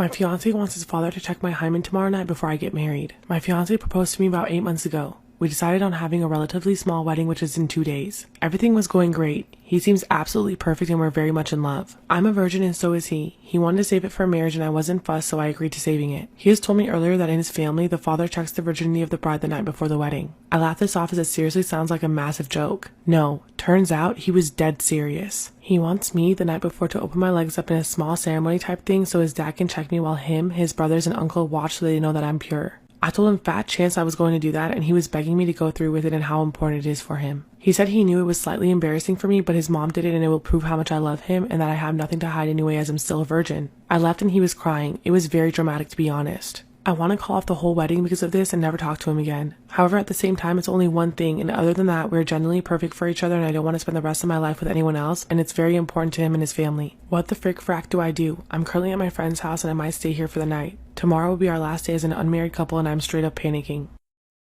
My fiance wants his father to check my hymen tomorrow night before I get married. My fiance proposed to me about 8 months ago. We decided on having a relatively small wedding, which is in 2 days. Everything was going great. He seems absolutely perfect and we're very much in love. I'm a virgin and so is he. He wanted to save it for marriage and I wasn't fussed, so I agreed to saving it. He has told me earlier that in his family, the father checks the virginity of the bride the night before the wedding. I laughed this off as it seriously sounds like a massive joke. No, turns out he was dead serious. He wants me the night before to open my legs up in a small ceremony type thing so his dad can check me while him, his brothers, and uncle watch so they know that I'm pure. I told him fat chance I was going to do that and he was begging me to go through with it and how important it is for him. He said he knew it was slightly embarrassing for me, but his mom did it and it will prove how much I love him and that I have nothing to hide anyway as I'm still a virgin. I left and he was crying. It was very dramatic, to be honest. I want to call off the whole wedding because of this and never talk to him again. However, at the same time, it's only one thing, and other than that, we're genuinely perfect for each other and I don't want to spend the rest of my life with anyone else, and it's very important to him and his family. What the frick frack do I do? I'm currently at my friend's house and I might stay here for the night. Tomorrow will be our last day as an unmarried couple and I'm straight up panicking.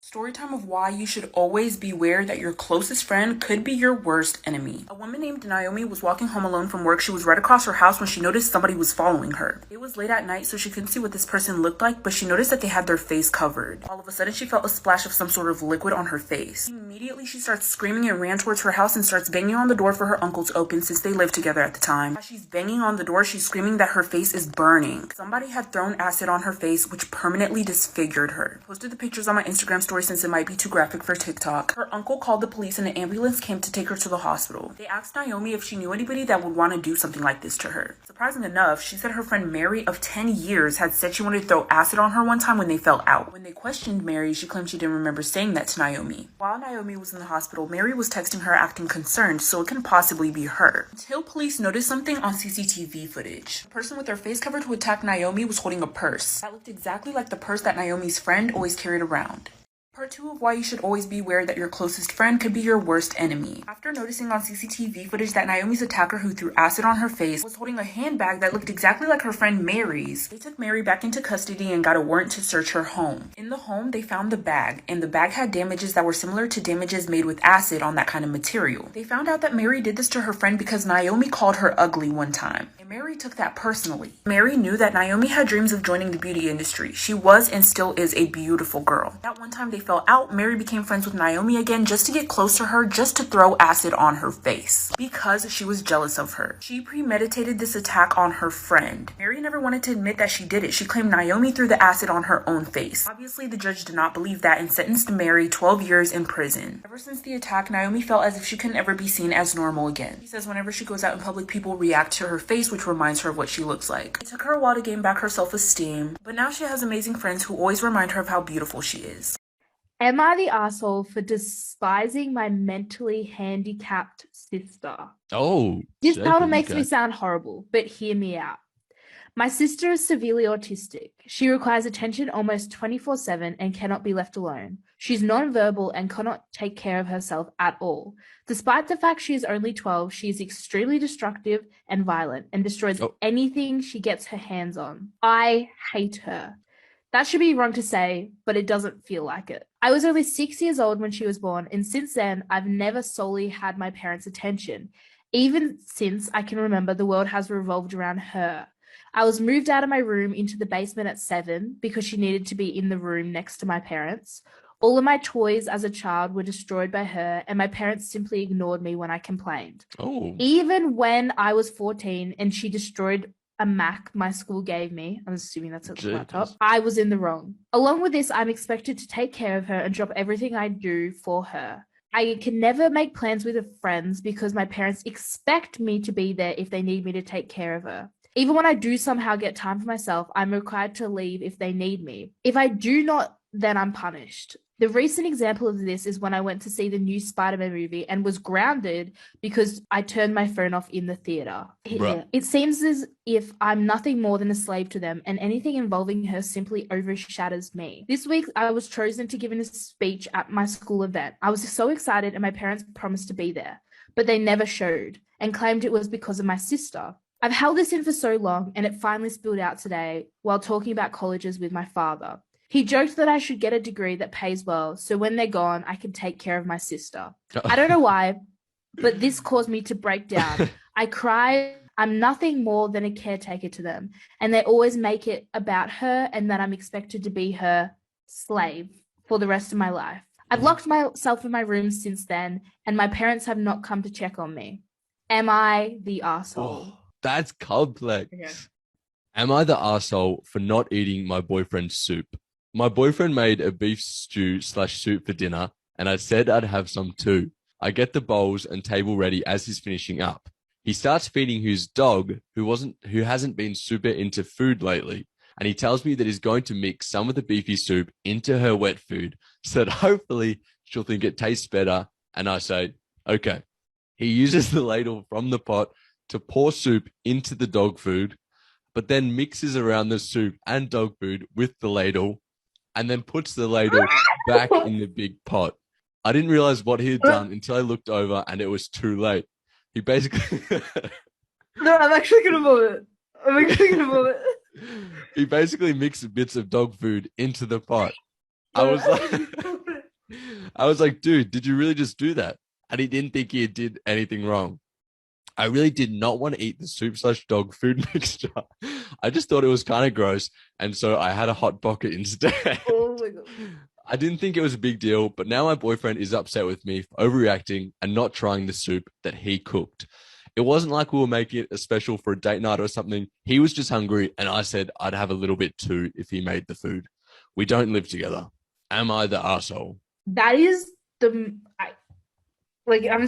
Storytime of why you should always beware that your closest friend could be your worst enemy. A woman named Naomi was walking home alone from work. She was right across her house when she noticed somebody was following her. It was late at night, so she couldn't see what this person looked like, but she noticed that they had their face covered. All of a sudden, she felt a splash of some sort of liquid on her face. Immediately, she starts screaming and ran towards her house and starts banging on the door for her uncle to open since they lived together at the time. As she's banging on the door, she's screaming that her face is burning. Somebody had thrown acid on her face, which permanently disfigured her. I posted the pictures on my Instagram story since it might be too graphic for TikTok. Her uncle called the police and an ambulance came to take her to the hospital. They asked Naomi if she knew anybody that would want to do something like this to her. Surprising enough, she said her friend Mary of 10 years had said she wanted to throw acid on her one time when they fell out. When they questioned Mary, she claimed she didn't remember saying that to Naomi. While Naomi was in the hospital, Mary was texting her acting concerned, so it can possibly be her. Until police noticed something on CCTV footage. The person with her face covered who attacked Naomi was holding a purse that looked exactly like the purse that Naomi's friend always carried around. Part 2 of why you should always be aware that your closest friend could be your worst enemy. After noticing on CCTV footage that Naomi's attacker who threw acid on her face was holding a handbag that looked exactly like her friend Mary's, they took Mary back into custody and got a warrant to search her home. In the home, they found the bag, and the bag had damages that were similar to damages made with acid on that kind of material. They found out that Mary did this to her friend because Naomi called her ugly one time, and Mary took that personally. Mary knew that Naomi had dreams of joining the beauty industry. She was and still is a beautiful girl. That one time they fell out, Mary became friends with Naomi again just to get close to her, just to throw acid on her face because she was jealous of her. She premeditated this attack on her friend. Mary never wanted to admit that she did it. She claimed Naomi threw the acid on her own face. Obviously, the judge did not believe that and sentenced Mary 12 years in prison. Ever since the attack, Naomi felt as if she could never be seen as normal again. She says whenever she goes out in public, people react to her face, which reminds her of what she looks like. It took her a while to gain back her self-esteem, but now she has amazing friends who always remind her of how beautiful she is. Am I the asshole for despising my mentally handicapped sister? Oh, This JP, title makes okay. me sound horrible, but hear me out. My sister is severely autistic. She requires attention almost 24/7 and cannot be left alone. She's nonverbal and cannot take care of herself at all. Despite the fact she is only 12, she is extremely destructive and violent and destroys anything she gets her hands on. I hate her. That should be wrong to say, but it doesn't feel like it. I was only 6 years old when she was born, and since then, I've never solely had my parents' attention. Even since I can remember, the world has revolved around her. I was moved out of my room into the basement at 7 because she needed to be in the room next to my parents. All of my toys as a child were destroyed by her, and my parents simply ignored me when I complained. Oh. Even when I was 14 and she destroyed a Mac my school gave me, I'm assuming that's a laptop, I was in the wrong. Along with this, I'm expected to take care of her and drop everything I do for her. I can never make plans with her friends because my parents expect me to be there if they need me to take care of her. Even when I do somehow get time for myself, I'm required to leave if they need me. If I do not, then I'm punished. The recent example of this is when I went to see the new Spider-Man movie and was grounded because I turned my phone off in the theater. It seems as if I'm nothing more than a slave to them, and anything involving her simply overshadows me. This week, I was chosen to give a speech at my school event. I was so excited, and my parents promised to be there, but they never showed and claimed it was because of my sister. I've held this in for so long, and it finally spilled out today while talking about colleges with my father. He joked that I should get a degree that pays well, so when they're gone, I can take care of my sister. I don't know why, but this caused me to break down. I cried I'm nothing more than a caretaker to them, and they always make it about her and that I'm expected to be her slave for the rest of my life. I've locked myself in my room since then, and my parents have not come to check on me. Am I the arsehole? Oh, that's complex. Okay. Am I the arsehole for not eating my boyfriend's soup? My boyfriend made a beef stew/soup for dinner, and I said I'd have some too. I get the bowls and table ready as he's finishing up. He starts feeding his dog, who hasn't been super into food lately, and he tells me that he's going to mix some of the beefy soup into her wet food so that hopefully she'll think it tastes better. And I say, okay. He uses the ladle from the pot to pour soup into the dog food, but then mixes around the soup and dog food with the ladle, and then puts the ladle back in the big pot. I didn't realize what he had done until I looked over and it was too late. He basically... No, I'm actually going to vomit. He basically mixed bits of dog food into the pot. I was like, dude, did you really just do that? And he didn't think he did anything wrong. I really did not want to eat the soup/dog food mixture. I just thought it was kind of gross. And so I had a hot pocket instead. Oh my God. I didn't think it was a big deal, but now my boyfriend is upset with me for overreacting and not trying the soup that he cooked. It wasn't like we were making it a special for a date night or something. He was just hungry, and I said I'd have a little bit too if he made the food. We don't live together. Am I the arsehole? That is I'm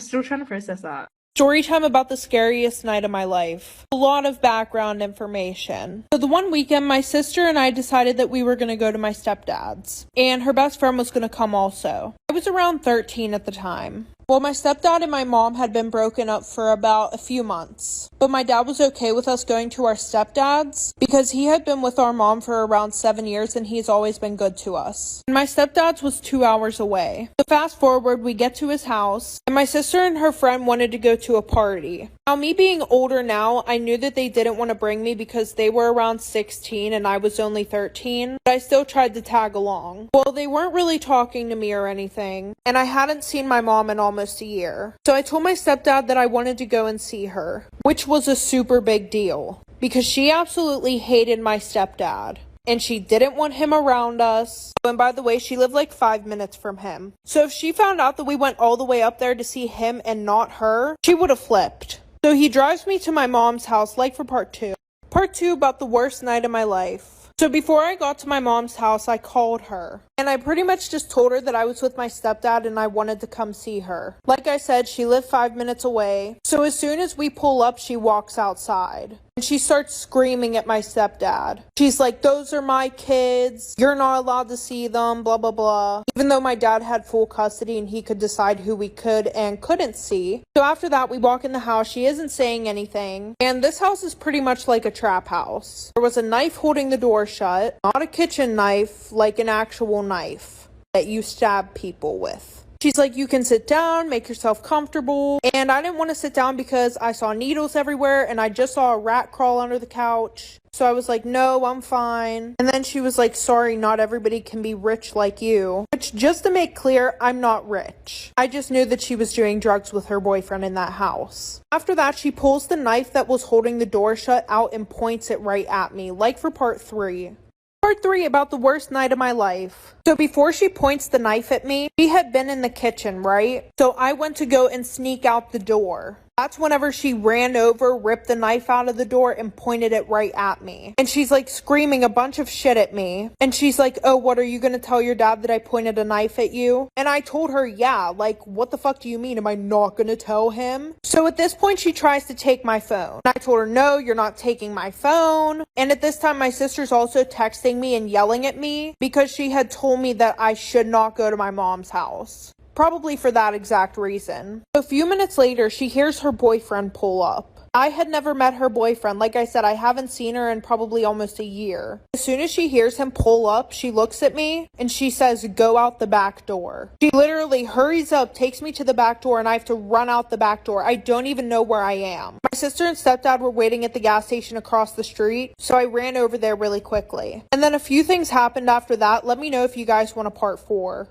still trying to process that. Story time about the scariest night of my life. A lot of background information. So the one weekend, my sister and I decided that we were going to go to my stepdad's, and her best friend was going to come also. I was around 13 at the time. Well, my stepdad and my mom had been broken up for about a few months, but my dad was okay with us going to our stepdad's because he had been with our mom for around 7 years and he's always been good to us. And my stepdad's was 2 hours away. So fast forward, we get to his house, and my sister and her friend wanted to go to a party. Now, me being older now, I knew that they didn't want to bring me because they were around 16 and I was only 13, but I still tried to tag along. Well, they weren't really talking to me or anything, and I hadn't seen my mom in almost a year. So I told my stepdad that I wanted to go and see her, which was a super big deal because she absolutely hated my stepdad. And she didn't want him around us. And by the way, she lived like 5 minutes from him. So if she found out that we went all the way up there to see him and not her, she would have flipped. So he drives me to my mom's house, like for part 2. Part 2 about the worst night of my life. So before I got to my mom's house, I called her. And I pretty much just told her that I was with my stepdad and I wanted to come see her. Like I said, she lived 5 minutes away. So as soon as we pull up, she walks outside. And she starts screaming at my stepdad. She's like, those are my kids. You're not allowed to see them, blah, blah, blah. Even though my dad had full custody and he could decide who we could and couldn't see. So after that, we walk in the house. She isn't saying anything. And this house is pretty much like a trap house. There was a knife holding the door shut. Not a kitchen knife, like an actual knife that you stab people with. She's like, you can sit down, make yourself comfortable. And I didn't want to sit down because I saw needles everywhere and I just saw a rat crawl under the couch. So I was like, no, I'm fine. And then she was like, sorry, not everybody can be rich like you. Which, just to make clear, I'm not rich. I just knew that she was doing drugs with her boyfriend in that house. After that, she pulls the knife that was holding the door shut out and points it right at me, like for part 3. Part 3 about the worst night of my life. So before she points the knife at me, she had been in the kitchen, right? So I went to go and sneak out the door. That's whenever she ran over, ripped the knife out of the door, and pointed it right at me. And she's like screaming a bunch of shit at me. And she's like, oh, what, are you gonna tell your dad that I pointed a knife at you? And I told her, yeah, like, what the fuck do you mean? Am I not gonna tell him? So at this point, she tries to take my phone. I told her, no, you're not taking my phone. And at this time, my sister's also texting me and yelling at me because she had told me that I should not go to my mom's house. Probably for that exact reason. A few minutes later, she hears her boyfriend pull up. I had never met her boyfriend. Like I said, I haven't seen her in probably almost a year. As soon as she hears him pull up, she looks at me and she says, go out the back door. She literally hurries up, takes me to the back door, and I have to run out the back door. I don't even know where I am. My sister and stepdad were waiting at the gas station across the street, so I ran over there really quickly. And then a few things happened after that. Let me know if you guys want a part 4.